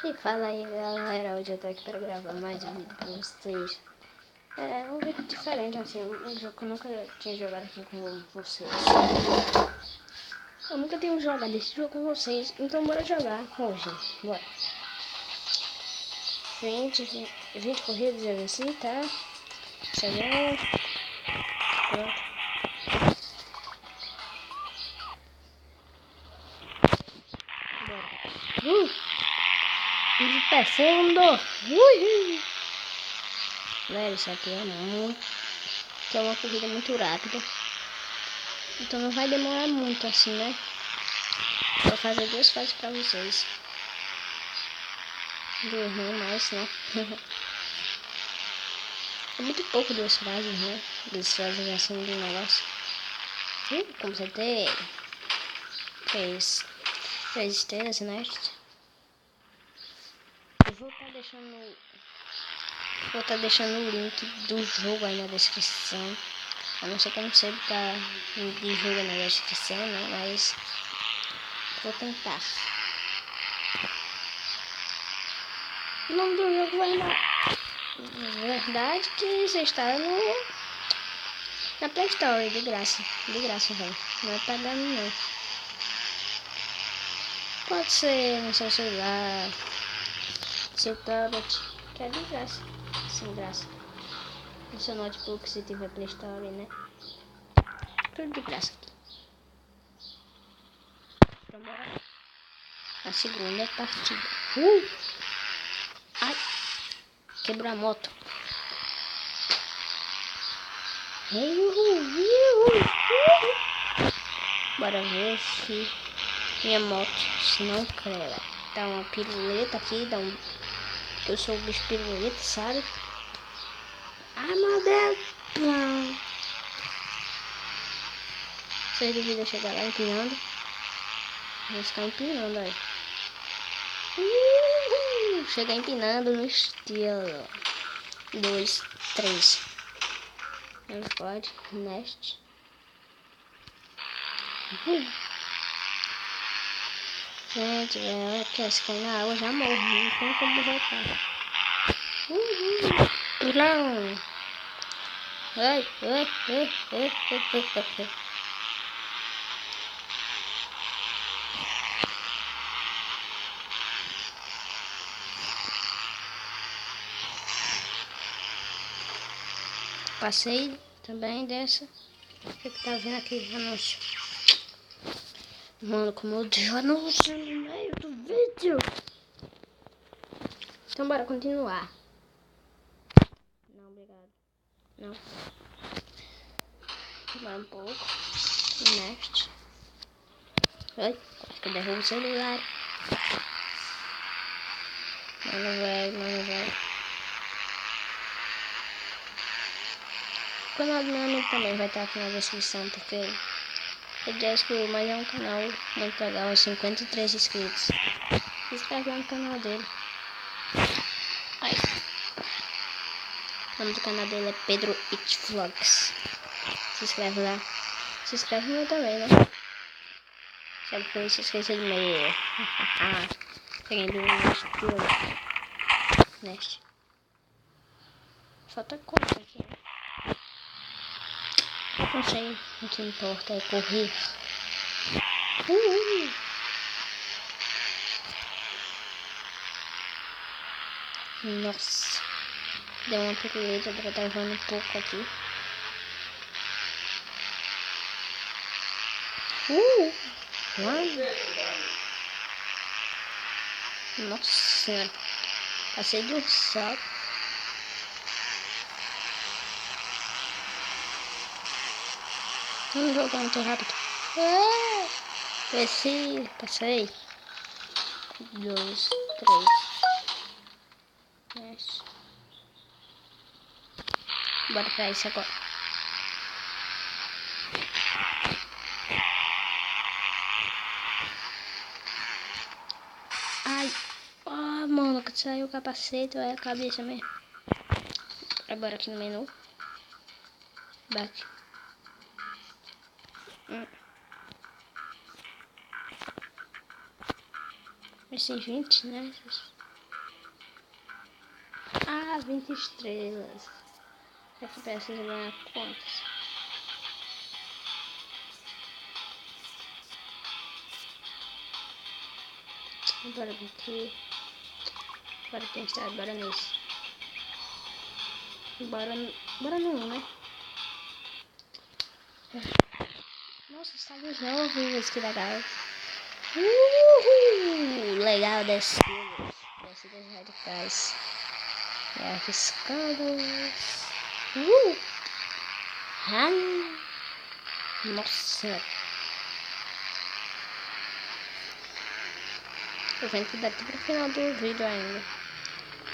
E fala aí galera, hoje eu tô aqui pra gravar mais um vídeo pra vocês. É um vídeo diferente, assim, um jogo que eu nunca tinha jogado aqui com vocês. Eu nunca tenho jogado esse jogo com vocês, então bora jogar hoje, bora. 20 corridas eu venci, tá? Chegamos. Pronto. Bora. De pé fundo. Velho, isso aqui é não. Que é uma corrida muito rápida. Então não vai demorar muito assim, né? Vou fazer 2 fases pra vocês. 2 não mais, né? É muito pouco 2 fases, né? 2 fases assim de negócio. Completei. 3 estrelas, né? Eu vou estar deixando o link do jogo aí na descrição. A não ser que eu não sei botar link de jogo na descrição, né? Mas vou tentar. O nome do jogo vai na verdade que você está na Play Store, de graça, velho. Não é pagando não. Pode ser no seu celular, seu tablet, que é de graça, sem graça. No seu notebook se tiver Play Store, né? Tudo de graça aqui. Então bora. A segunda partida. Ai, quebrou a moto. Bora ver se minha moto se não quebra. Dá uma piruleta aqui, eu sou o bicho piruleta, sabe? Ai meu Deus! Vocês duvidam chegar lá empinando? Vou ficar empinando aí. Chegar empinando no estilo. 2, 3. Não pode. Neste. Gente, que se cair na água já morre. Não tem como voltar. Não. Ai. Passei também dessa. O que tá vendo aqui anúncio? Mano, como eu odeio anúncio no meio do vídeo. Então bora continuar. Não, obrigado. Não. Bora um pouco. Next. Ai, acho que eu derrubo o celular. Mano, velho. O canal do meu amigo também vai estar aqui na descrição, porque ele já excluiu, mas é um canal muito legal, 53 inscritos. Se inscreve lá no canal dele. Ai. O nome do canal dele é Pedro It Vlogs. Se inscreve lá. Se inscreve no meu também, né? Só porque se esqueceu do meu. Peguei do Neste. Falta conta aqui, né? Não sei o que importa, é correr. Nossa. Deu uma piruleta pra estar voando um pouco aqui. Nossa senhora. Passei do céu. Vamos jogar muito rápido. Passei. 2, 3. Yes. Bora pra isso agora. Ai. Mano, que saiu o capacete, é a cabeça mesmo. Agora aqui no menu. Bate. Esses 20, né? Ah, 20 estrelas. Aqui precisa ganhar quantas? Bora aqui. Bora testar, bora nesse. Bora não, né? Nossa, está de novo isso, que legal. Legal, descidas radicais. E arriscadas. Nossa. Eu venho tudo aqui pro final do vídeo ainda.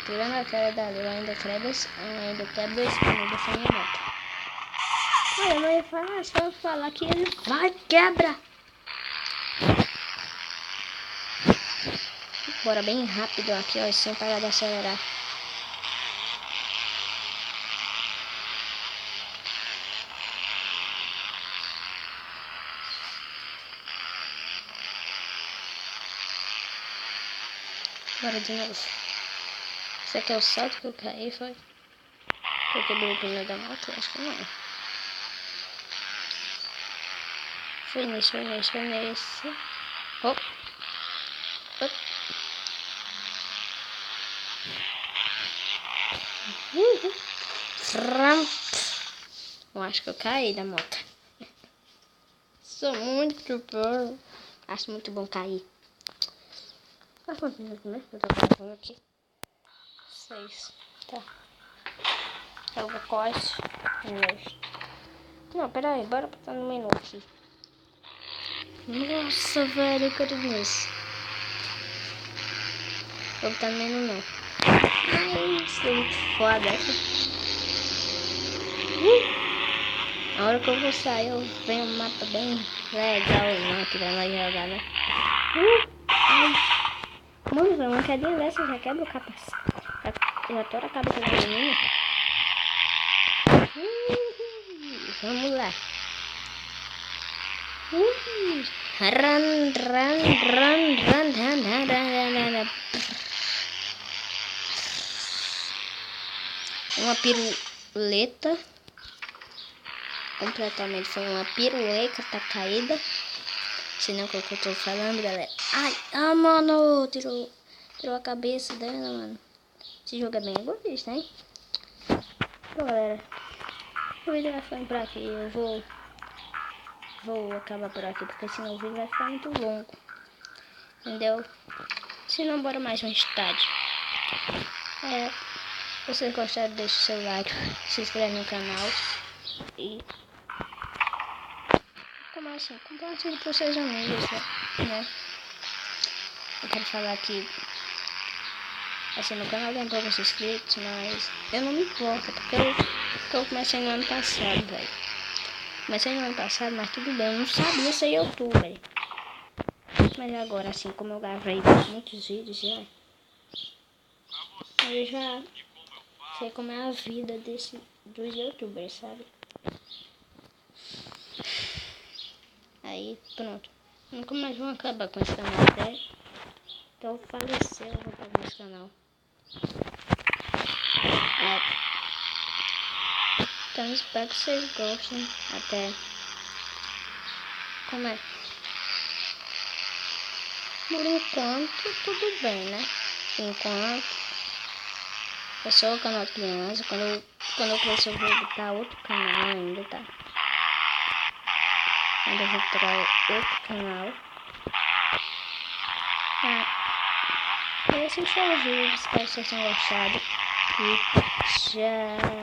Tirando a cara dali, eu ainda quebro esse pneu dessa minha moto. Olha, eu não ia falar, só eu falar que ele vai quebrar. Bora bem rápido aqui, ó, sem parar de acelerar. Bora de novo. Isso aqui é o salto que eu caí, foi? Eu quebrei o pneu da moto? Acho que não. Foi nesse. Hop. Eu acho que eu caí da moto. Sou muito bom. Acho muito bom cair. Qual foi o minuto mesmo que eu tô gravando aqui? 6. Tá. Eu vou quase. Não, pera aí. Bora botar no menu aqui. Nossa, velho. Eu quero nisso. Vou botar no menu não. Ai, isso é muito foda. Na hora que eu vou sair, eu venho um mapa bem legal aqui pra nós jogar, né? Mano, velho, uma quedinha dessa já quebra o capacete. Já tora a cabeça da menina. Vamos lá. Run. Uma piruleta. Completamente foi uma pirueta caída. Se não é o que eu tô falando, galera. Ai, mano, tirou a cabeça dela, mano. Esse jogo é bem egoísta, hein? Então, galera, o vídeo vai ficando por aqui. Eu vou acabar por aqui, porque senão o vídeo vai ficar muito longo. Entendeu? Se não, bora mais mais tarde. Se vocês gostaram, deixa o seu like, se inscreve no canal e compartilhe para os seus amigos, né? Eu quero falar que assim, no canal tem poucos inscritos, mas eu não me importo, porque eu comecei no ano passado, velho. Comecei no ano passado, mas tudo bem, eu não sabia ser youtuber. Mas agora, assim, como eu gravei muitos vídeos já, eu já sei como é a vida dos youtubers, sabe? Aí, pronto. Nunca mais vão acabar com esse canal, até então faleceu, eu vou acabar esse canal. Então espero que vocês gostem. Até. Como é? Por enquanto, tudo bem, né? Por enquanto. É só o canal de criança. Quando eu crescer, eu vou botar outro canal ainda, tá? Ainda vou botar outro canal. E esses são os vídeos. Espero que vocês tenham gostado. E tchau.